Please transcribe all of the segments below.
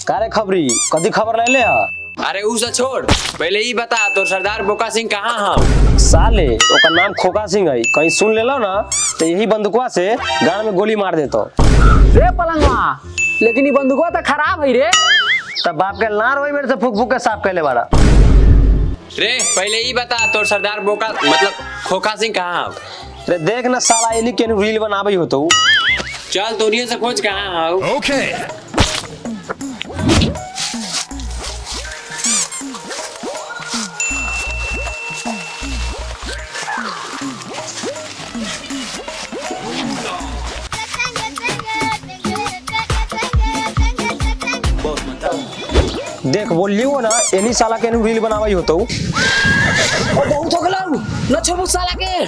कारे खबरी कदी खबर ले ले अरे उसे छोड़, पहले ही बता तो सरदार बोका सिंह कहाँ हम? साले ओका नाम खोका सिंह है, कहीं सुन ले लो ना तो यही बंदुकवा से गाड़ में गोली मार देतो रे पलंगवा। लेकिन ये बंदुकवा तो खराब है रे। तब बाप के लार वही मेरे से फूक फूक के साफ कर ले बारा। रे पहले ही बता तो सरदार बोका मतलब खोखा सिंह कहाँ हम? रे देख ना साला एली के रील बनाबे होतो। चल तोरिये से खोज कहाँ हम? ओके देख बोलियो ना एनी साला के रील बनाबे होतो। और बहुत हो गला न छोड़ो साला के।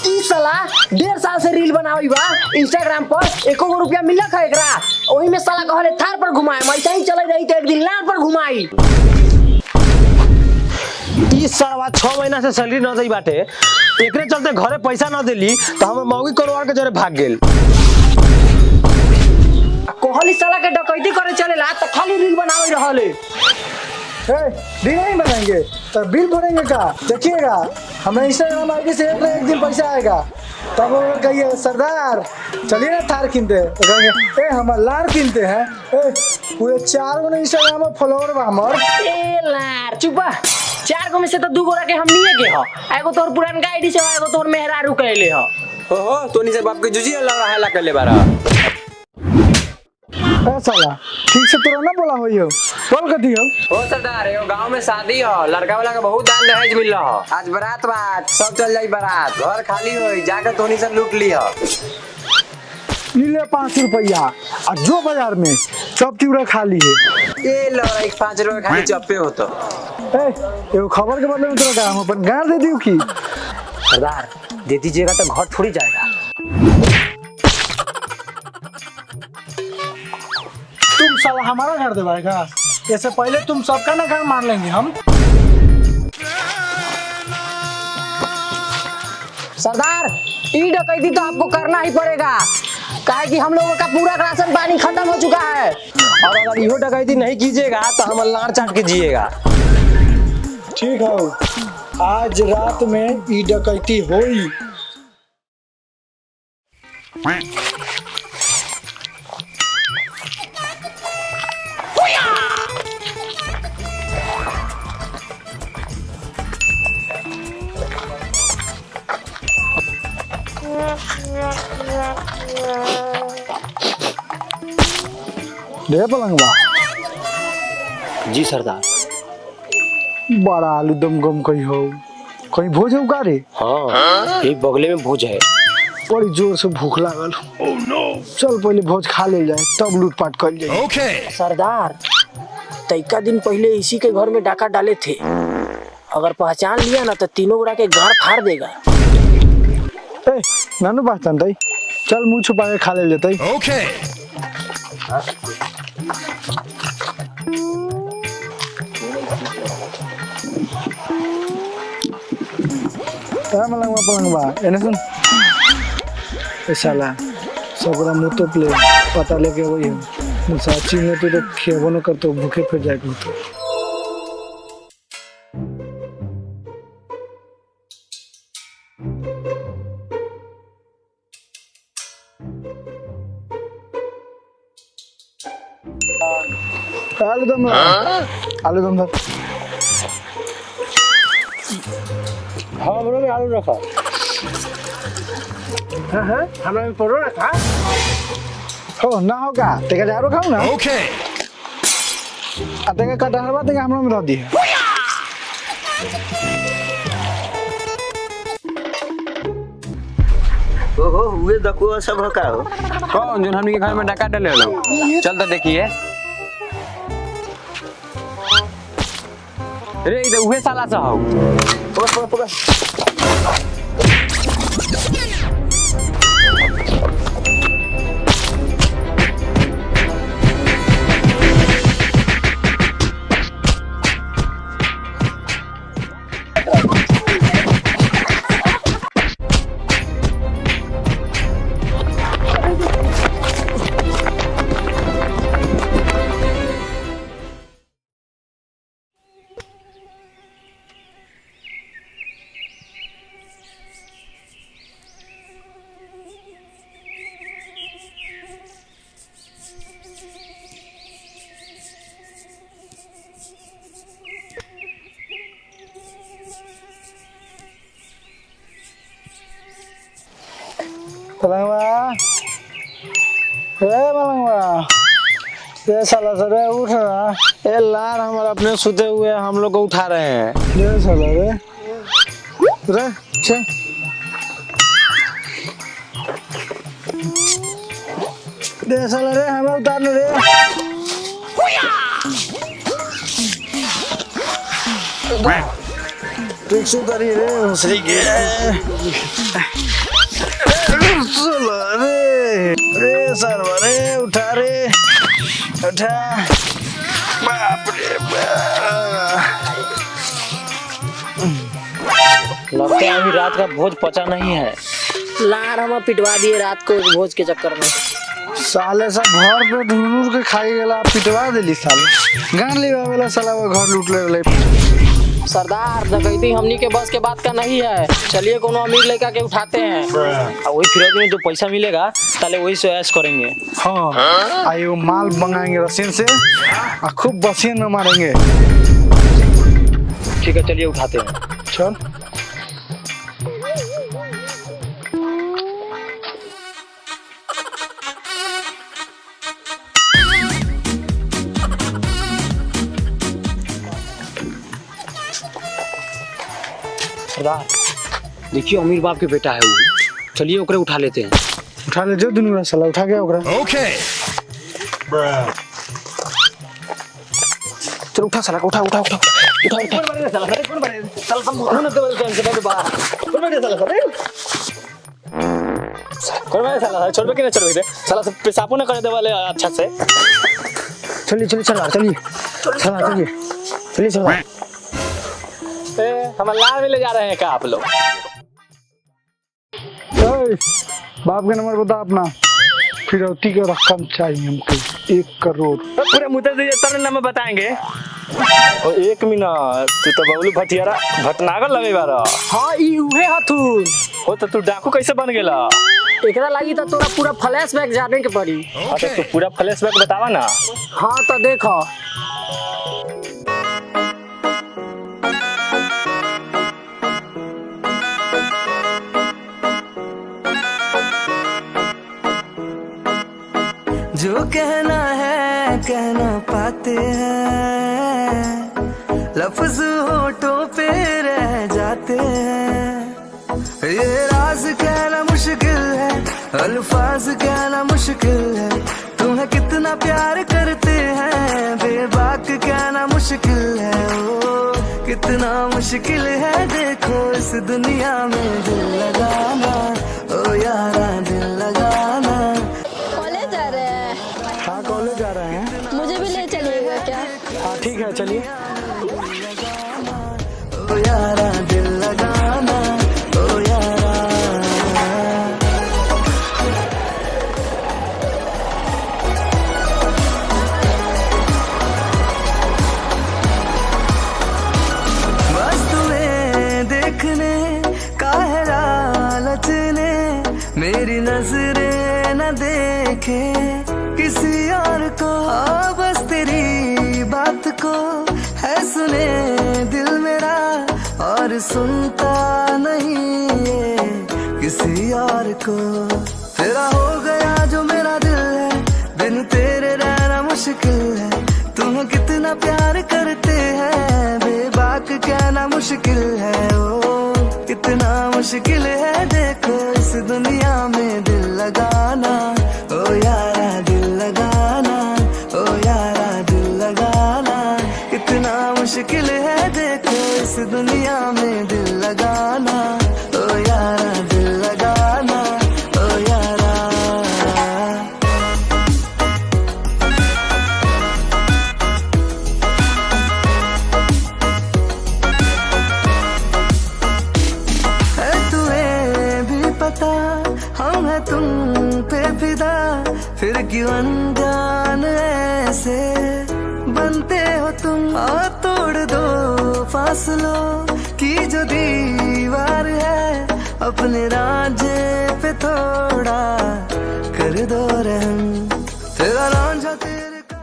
ई साला 1.5 साल से रील बनावी बा इंस्टाग्राम पर। एको रुपया मिलक है एकरा। ओही में साला कहले थार पर घुमाए, मैं ही चले रही तो एक दिन लार पर घुमाई। ई साला 6 महीना से सैलरी न दई बाटे, एकरे चलते घरे पैसा न देली तो हम मौगी करवार के जरे भाग गेल। कोहली साला के डकैती करे चलेला तो खाली रील बनावे रहले। रील नहीं बनाएंगे तो बिल भरेंगे का? देखिएगा हमें इंस्टाग्राम आईडी से एक दिन पैसा आएगा। तब वो कहिए सरदार चलिए ना थार किनते, तो कहेंगे ए हम लार किनते हैं। पूरे 4 गो इंस्टाग्राम में फॉलोअर बा हमर। ए लार चुपा। 4 गो में से तो 2 गो रखे हमनिए के हो। एगो तोर पुरानका आईडी से, एगो तोर मेहरारू कहले हो। ओहो तोनी से बाप के जुजी लग रहा है कर ले बारा। साला ठीक से तोरा ना बोला होई हो, बोल कथी हो? ओ सरदार एगो गांव में शादी हो, लड़का वाला के बहुत दान दहेज मिल रहा हो। आज बारात बात सब चल जाई बारात, घर खाली होई, जाकर तोनी से लूट लियो। ले 5 रुपया और जो बाजार में चप चूड़ा खाली है। ए लो एक 5 रुपए खाली चप्पे हो तो। एगो खबर के बदले में तोरा का हम अपन गाड़ दे दियो की? सरदार दे दीजिएगा तो घर थोड़ी जाएगा। तुम साला हमारा घर दबाएगा? इससे पहले तुम सबका ना घर मार लेंगे हम। सरदार ई डकैती तो आपको करना ही पड़ेगा, काहे कि हम लोगों का पूरा राशन पानी खत्म हो चुका है। और अगर इहो डकैती नहीं कीजिएगा तो हम लार चाट के जिएगा। ठीक है, आज रात में ई डकैती होई। दे पलंगवा। जी सरदार। बड़ा आलू दम गम कही हो, कहीं भोज हो का रे? हाँ एक बगले में भोज है। बड़ी जोर से भूख लागल। चल पहले भोज खा ले जाए तब लूटपाट कर जाए। ओके सरदार तैका दिन पहले इसी के घर में डाका डाले थे, अगर पहचान लिया ना तो तीनों गोड़ा के गाड़ फाड़ देगा। नानू पहचान तई, चल मुंह छुपा के खा ले लेते। ओके मलंगवा पलंगवा एने सुन। ए साला सबरा मुंह तो प्ले पता लेके वही हम साची में तो खेबो न करतो, भूखे फिर जाए तो। आलू दम धर। हाँ बरो में आलू रखा। हाँ हमरा में परो रखा हो ना होगा तेका जारो खाऊ ना। ओके तेका कटहर बा तेका हमरा में रख दी है। ओहो हुए दकुआ सब का हो। कौन जो हमनी के घर में डाका डाले लो? चल तो देखिए। रे इधर उहे साला सा हो। पकड़। पलंगवा पलंगवा ये साला सरे उठ रहा। ए लार हमारे अपने सुते हुए हम लोग को उठा रहे हैं। ये साला रे छे दे साला रे हमें उतारने रे। ठीक से उतारिए रे हंसरी के रे साला रे उठा रे उठा। बाप रे लगता है अभी रात का भोज पचा नहीं है। लार हम पिटवा दिए रात को भोज के चक्कर में। साले सब घर पे ढूंढ के खाई गेला पिटवा देली साले। गान लेवा वाला साला वो घर लूट ले रहे। सरदार डकैती हमनी के बस के बात का नहीं है। चलिए कोनो अमीर लड़का के उठाते हैं और वही फिर में जो पैसा मिलेगा ताले वही से ऐश करेंगे। हाँ आई वो माल मंगाएंगे रसीन से और खूब बसीन में मारेंगे। ठीक है चलिए उठाते हैं। चल सरदार देखिए अमीर बाप के बेटा है वो। चलिए ओकरे उठा लेते हैं। उठा ले जो दुनू साला उठा गया ओकरा। चलो उठा साला उठा उठा उठा उठा उठा। छोड़ के ना छोड़ दे साला सब पेशाबो ना करे दे वाले अच्छा से। चलिए चलिए चला चलिए चला चलिए चलिए चला। हम लाल में ले जा रहे हैं क्या आप लोग? बाप का नंबर बता अपना। फिरौती का रकम चाहिए हमको 1 करोड़। पूरे मुद्दे दीजिए तब ना बताएंगे। और 1 मिनट तू तो बबलू भटियारा भटनागर लगे बारा। हाँ ई उहे हथुन। हो तो तू डाकू कैसे बन गेला? एकरा लगी तो तोरा पूरा फ्लैशबैक जाने के पड़ी। हाँ तो तू पूरा फ्लैशबैक बतावा ना। हाँ तो देखो जो कहना है कहना पाते हैं, लफ्ज होठों पे रह जाते हैं। ये राज कहना मुश्किल है, अल्फाज कहना मुश्किल है। तुम्हें कितना प्यार करते हैं बेबाक कहना मुश्किल है। ओ कितना मुश्किल है देखो इस दुनिया में दिल लगाना। ओ यारा दिल लगाना। कॉलेज जा रहे हैं? हाँ कॉलेज जा रहे हैं। मुझे भी ले चलिएगा क्या? हाँ ठीक है चलिए। ओ यारा दिल लगाना। ओ यारा बस तुम्हें देखने का है लालच ने मेरी नजरें न देखे किसी और को। हाँ बस तेरी बात को है सुने दिल मेरा और सुनता नहीं ये किसी और को। तेरा हो गया जो मेरा दिल है, बिन तेरे रहना मुश्किल है। तुम कितना प्यार करते हैं बेबाक कहना मुश्किल है। ओ कितना मुश्किल है देखो इस दुनिया में दिल लगाना। ओ यारा दिल लगाना। ओ यारा दिल लगाना। कितना मुश्किल है देखो इस दुनिया में दिल लगाना। ओ यारा दिल लगाना। ओ यारा है तुम्हें भी पता हम है तुम पे फिदा। फिर क्यों अनजान ऐसे बनते हो तुम। आ तोड़ दो फासलों की जो दीवार है, अपने रांझे पे थोड़ा कर दो रहम। तेरा रांझा तेरे का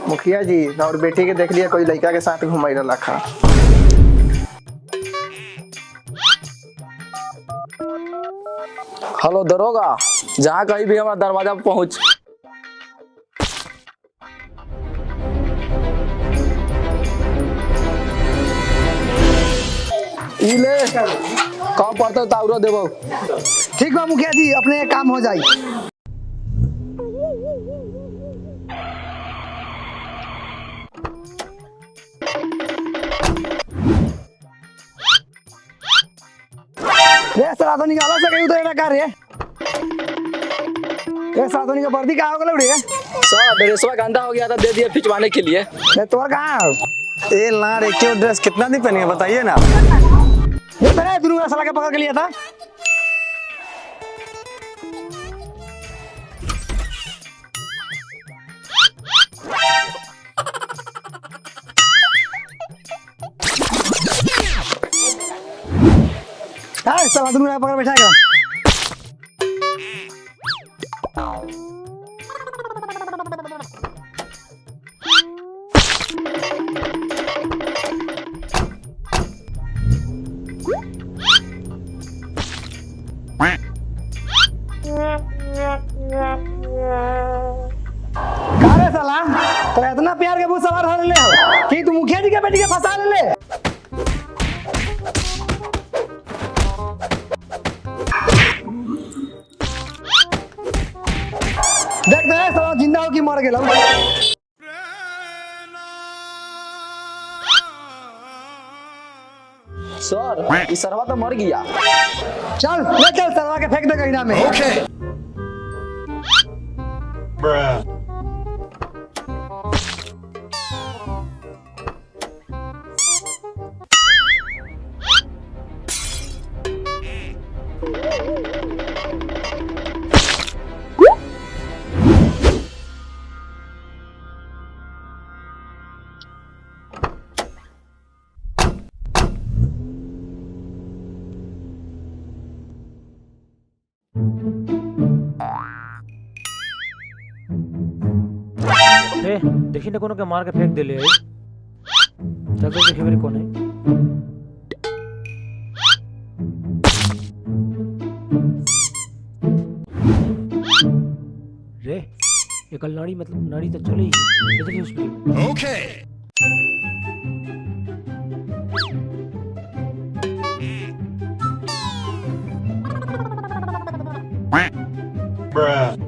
मुखिया जी और बेटी के देख लिया कोई लड़का के साथ घुमाई रखा। हेलो दरोगा, जहाँ कहीं भी हमारा दरवाजा पे पहुँच। इले कहाँ पड़ते ताउरो देबो। ठीक बा मुखिया जी, अपने काम हो जाई। साला तो निकाला सके उधर ना कर रे। साला तो निका वर्दी कहाँ हो गया उड़े? सर ड्रेसवा गंदा हो गया था, दे दिया खिंचवाने के लिए। तोर कहाँ हो? ए लार एक ड्रेस कितना दिन पहने बताइए ना। ये पहले दुनू साला के पकड़ के लिया था। साला दुनू पकड़ बैठाएगा। साला तो इतना प्यार के भूत सवार हो ले हो कि तू मुखिया जी के बेटी के फंसा ले। देख दे साला जिंदा हो कि मर गेल। सर इस सरवा तो मर गया। चल ले चल सरवा के फेंक दे गईना में। देखी ना कोनो के मार के फेंक दे ले। चल तो देखी मेरी कौन है। रे ये कल नाड़ी मतलब नाड़ी तो चले ही देखिए उस पे। Okay Bruh.